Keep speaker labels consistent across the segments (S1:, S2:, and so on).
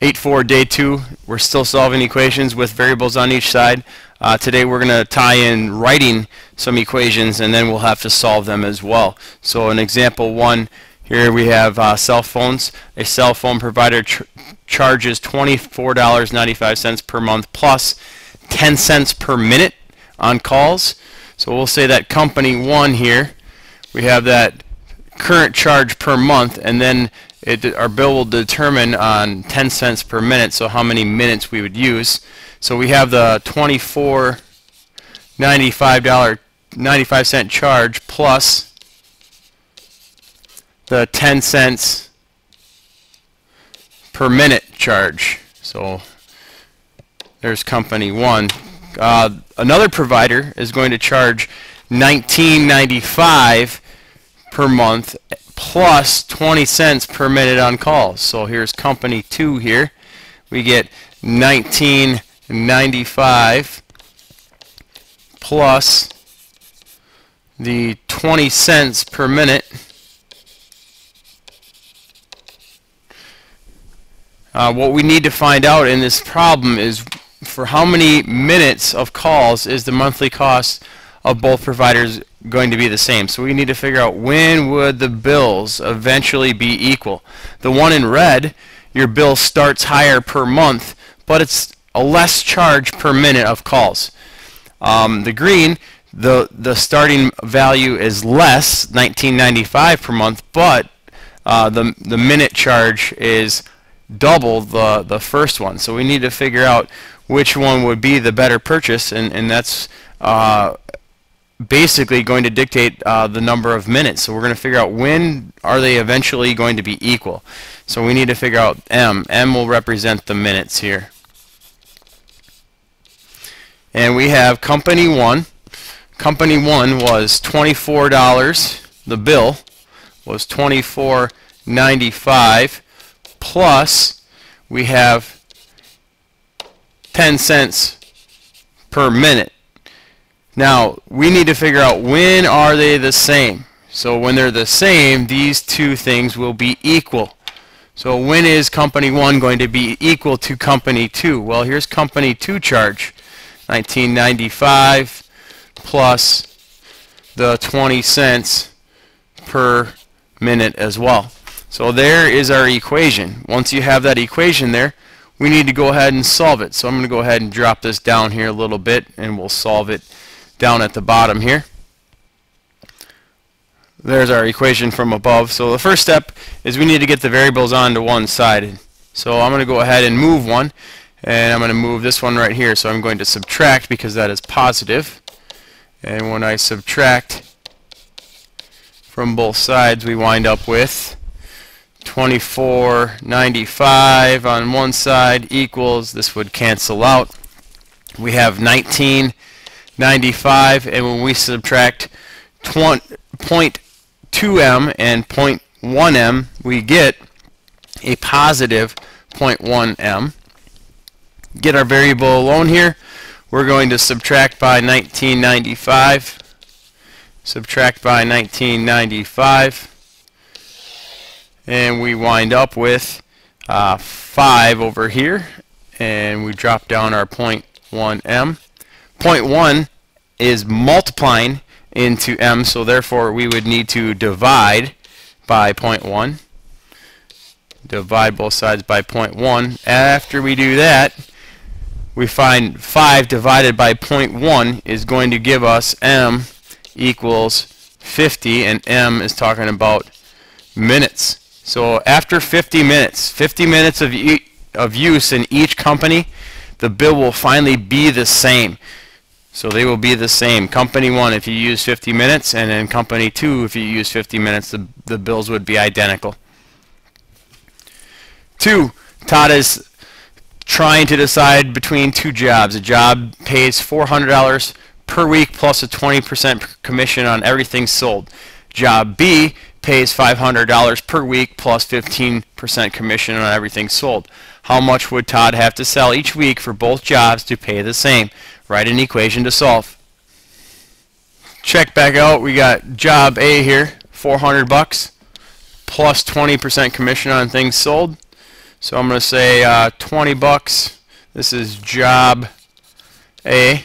S1: 8-4 day 2. We're still solving equations with variables on each side. Today we're going to tie in writing some equations, and then we'll have to solve them as well. So in example 1, here we have cell phones. A cell phone provider charges $24.95 per month plus 10 cents per minute on calls. So we'll say that company 1 here, we have that current charge per month, and then our bill will determine on 10 cents per minute, so how many minutes we would use. So we have the $24.95 charge plus the 10 cents per minute charge. So there's company 1. Another provider is going to charge $19.95 per month plus 20 cents per minute on calls. So here's company 2 here. We get $19.95 plus the 20 cents per minute. What we need to find out in this problem is for how many minutes of calls is the monthly cost of both providers going to be the same. So we need to figure out when would the bills eventually be equal. The one in red, your bill starts higher per month, but it's a less charge per minute of calls. The green, the starting value is less, $19.95 per month, but the minute charge is double the first one. So we need to figure out which one would be the better purchase, and that's basically going to dictate the number of minutes. So we're going to figure out when are they eventually going to be equal. So we need to figure out M. M will represent the minutes here. And we have company 1. Company 1 was $24. The bill was $24.95 plus we have 10 cents per minute. Now we need to figure out when are they the same. So when they're the same, these two things will be equal. So when is company 1 going to be equal to company 2? Well, here's company 2 charge, $19.95 plus the 20 cents per minute as well. So there is our equation. Once you have that equation there, we need to go ahead and solve it. So I'm going to go ahead and drop this down here a little bit, and we'll solve it down at the bottom here. There's our equation from above. So the first step is we need to get the variables onto one side. So I'm going to go ahead and move one, and I'm going to move this one right here. So I'm going to subtract because that is positive. And when I subtract from both sides, we wind up with $24.95 on one side equals, this would cancel out. We have $19.95, and when we subtract 0.2m and 0.1m, we get a positive 0.1m. Get our variable alone here. We're going to subtract by 19.95. Subtract by 19.95. And we wind up with 5 over here, and we drop down our 0.1m. 0.1 is multiplying into m, so therefore we would need to divide by 0.1. Divide both sides by 0.1. After we do that, we find 5 divided by 0.1 is going to give us m equals 50, and m is talking about minutes. So after 50 minutes of use in each company, the bill will finally be the same. So they will be the same. Company 1 if you use 50 minutes, and then company 2 if you use 50 minutes, the bills would be identical. 2, Todd is trying to decide between two jobs. A job pays $400 per week plus a 20% commission on everything sold. Job B pays $500 per week plus 15% commission on everything sold. How much would Todd have to sell each week for both jobs to pay the same? Write an equation to solve. Check back out. We got job A here, $400 plus 20% commission on things sold. So I'm going to say 20 bucks. This is job A.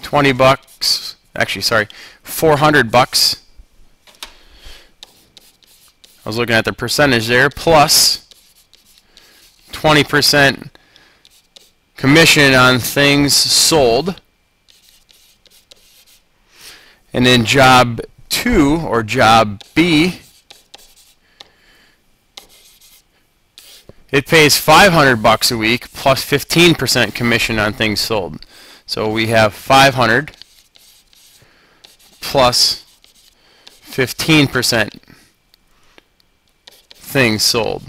S1: 20 bucks. Actually, sorry, 400 bucks. I was looking at the percentage there, plus 20% commission on things sold. And then job 2, or job B, it pays 500 bucks a week plus 15% commission on things sold. So we have 500 plus 15% things sold.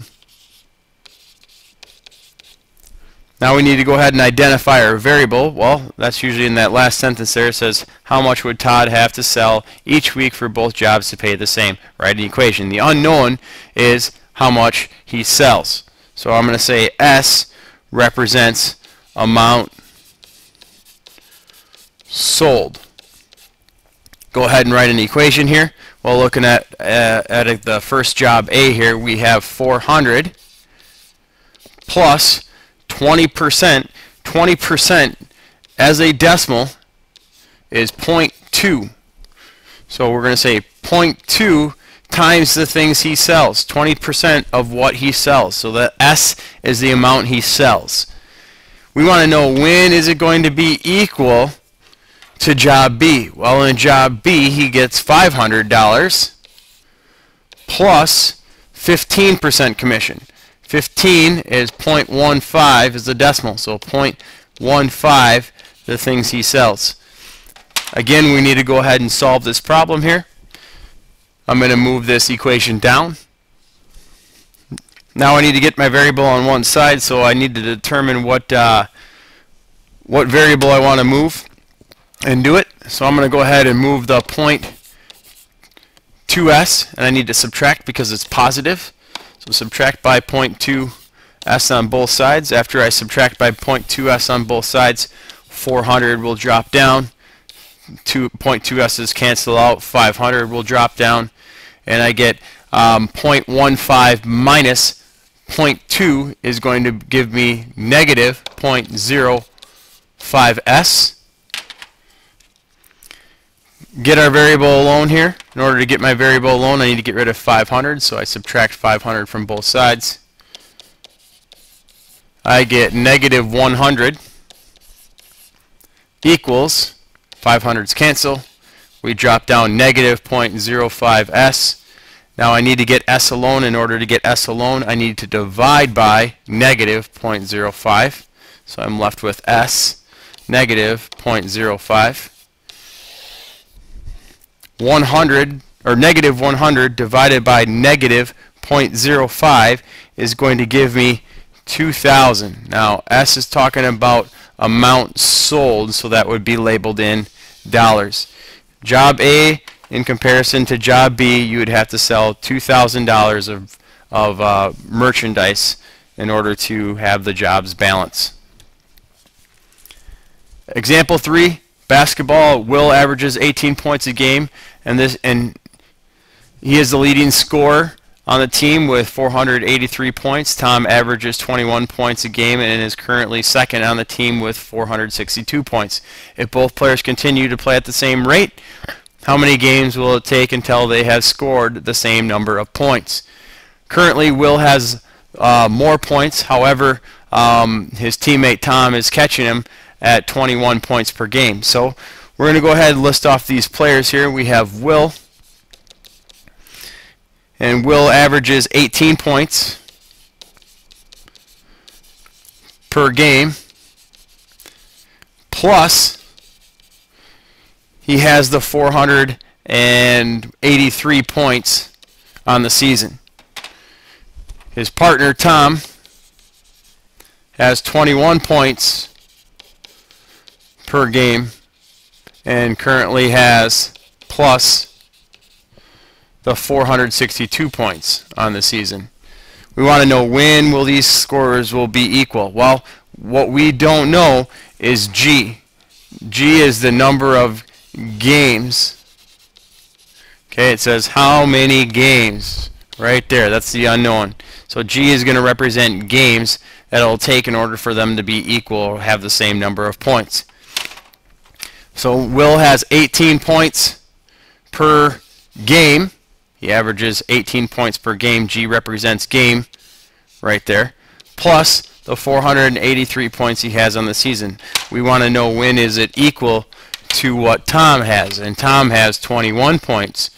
S1: Now we need to go ahead and identify our variable. Well, that's usually in that last sentence there. It says, how much would Todd have to sell each week for both jobs to pay the same? Write an equation. The unknown is how much he sells. So I'm going to say S represents amount sold. Go ahead and write an equation here. Well, looking at the first job A here, we have 400 plus 20%. 20% as a decimal is 0.2. So we're going to say 0.2 times the things he sells. 20% of what he sells. So the S is the amount he sells. We want to know when is it going to be equal to job B. Well, in job B he gets $500 plus 15% commission. 15 is 0.15 is the decimal, so 0.15 the things he sells. Again, we need to go ahead and solve this problem here. I'm going to move this equation down. Now I need to get my variable on one side, so I need to determine what variable I want to move and do it. So I'm going to go ahead and move the 0.2s, and I need to subtract because it's positive. So subtract by 0.2s on both sides. After I subtract by 0.2s on both sides, 400 will drop down. 0.2s's cancel out. 500 will drop down. And I get 0.15 minus 0.2 is going to give me negative 0.05s. Get our variable alone here. In order to get my variable alone, I need to get rid of 500, so I subtract 500 from both sides. I get negative 100 equals 500's cancel. We drop down negative 0.05s. Now I need to get s alone. In order to get s alone, I need to divide by negative 0.05. So I'm left with s negative 0.05. 100 or negative 100 divided by negative 0.05 is going to give me 2,000. Now S is talking about amount sold, so that would be labeled in dollars. Job A in comparison to job B, you would have to sell $2,000 of merchandise in order to have the jobs balance. Example 3. Basketball, Will averages 18 points a game, and he is the leading scorer on the team with 483 points. Tom averages 21 points a game and is currently second on the team with 462 points. If both players continue to play at the same rate, how many games will it take until they have scored the same number of points? Currently, Will has more points. However, his teammate Tom is catching him at 21 points per game. So we're going to go ahead and list off these players here. We have Will, and Will averages 18 points per game, plus he has the 483 points on the season. His partner Tom has 21 points per game and currently has plus the 462 points on the season. We want to know when will these scorers will be equal. Well, what we don't know is G. G is the number of games. Okay, it says how many games right there. That's the unknown. So G is going to represent games that it'll take in order for them to be equal or have the same number of points. So Will has 18 points per game. He averages 18 points per game. G represents game right there, plus the 483 points he has on the season. We want to know when is it equal to what Tom has, and Tom has 21 points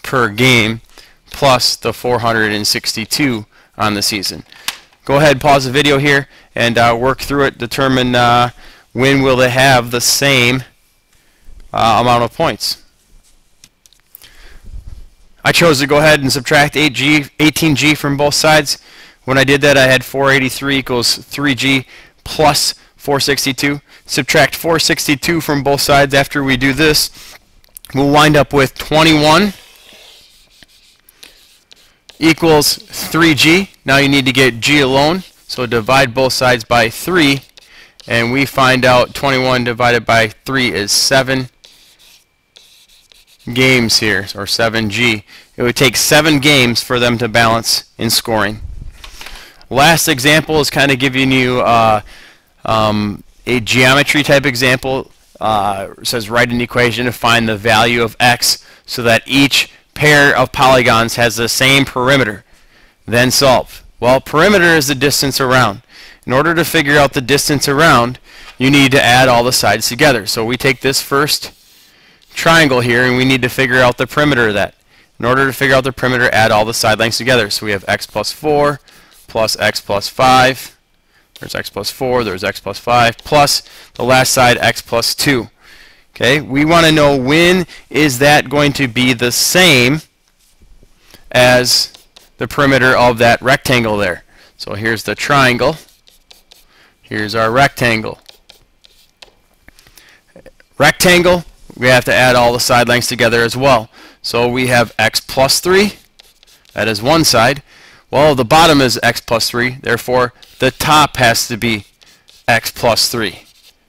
S1: per game plus the 462 on the season. Go ahead, pause the video here and work through it. Determine when will they have the same amount of points. I chose to go ahead and subtract 18G from both sides. When I did that, I had 483 equals 3G plus 462. Subtract 462 from both sides. After we do this, we'll wind up with 21 equals 3G. Now you need to get G alone, so divide both sides by 3, and we find out 21 divided by 3 is 7 games here, or 7G. It would take 7 games for them to balance in scoring. Last example is kind of giving you a geometry type example. It says write an equation to find the value of x so that each pair of polygons has the same perimeter. Then solve. Well, perimeter is the distance around. In order to figure out the distance around, you need to add all the sides together. So we take this first triangle here and we need to figure out the perimeter of that. In order to figure out the perimeter, add all the side lengths together. So we have x plus 4 plus x plus 5. There's x plus 4, there's x plus 5, plus the last side x plus 2. Okay, we want to know when is that going to be the same as the perimeter of that rectangle there. So here's the triangle. Here's our rectangle. Rectangle, we have to add all the side lengths together as well. So we have x plus 3. That is one side. Well, the bottom is x plus 3. Therefore, the top has to be x plus 3.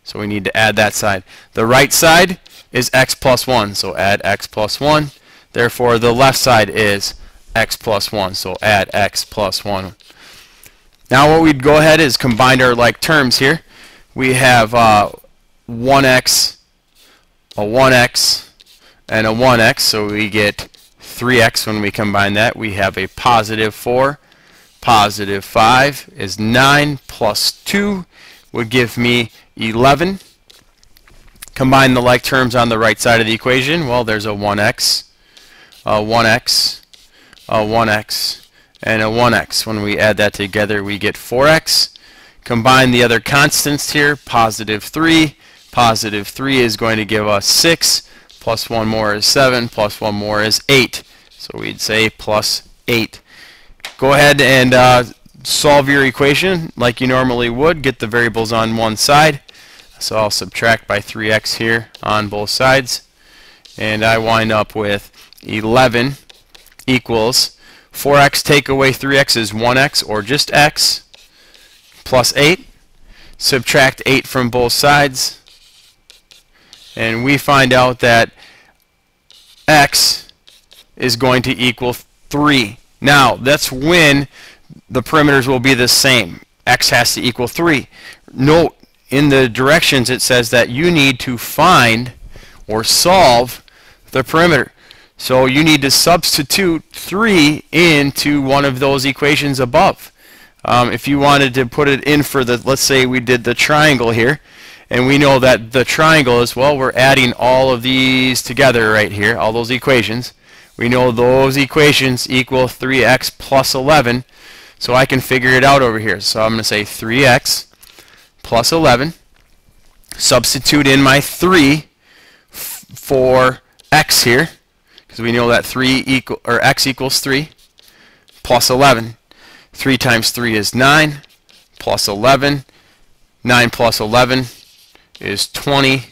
S1: So we need to add that side. The right side is x plus 1. So add x plus 1. Therefore, the left side is x plus 1. So add x plus 1. Now what we'd go ahead is combine our like terms here. We have 1x, a 1x, and a 1x. So we get 3x when we combine that. We have a positive 4. Positive 5 is 9 plus 2 would give me 11. Combine the like terms on the right side of the equation. Well, there's a 1x, a 1x, a 1x, and a 1x. When we add that together, we get 4x. Combine the other constants here. Positive 3. Positive 3 is going to give us 6. Plus 1 more is 7. Plus 1 more is 8. So we'd say plus 8. Go ahead and solve your equation like you normally would. Get the variables on one side. So I'll subtract by 3x here on both sides. And I wind up with 11 equals 4x take away 3x is 1x, or just x, plus 8. Subtract 8 from both sides. And we find out that x is going to equal 3. Now, that's when the perimeters will be the same. X has to equal 3. Note, in the directions it says that you need to find or solve the perimeter. So you need to substitute 3 into one of those equations above. If you wanted to put it in for the, let's say we did the triangle here, and we know that the triangle is, well, we're adding all of these together right here, all those equations. We know those equations equal 3x plus 11, so I can figure it out over here. So I'm going to say 3x plus 11, substitute in my 3 for x here, because we know that x equals 3, plus 11. 3 times 3 is 9, plus 11. 9 plus 11 is 20.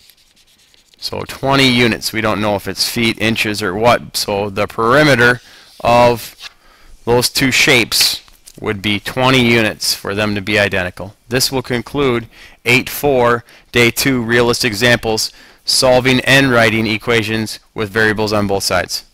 S1: So 20 units. We don't know if it's feet, inches, or what. So the perimeter of those two shapes would be 20 units for them to be identical. This will conclude 8-4, Day 2, Realistic Examples, Solving and Writing Equations with Variables on Both Sides.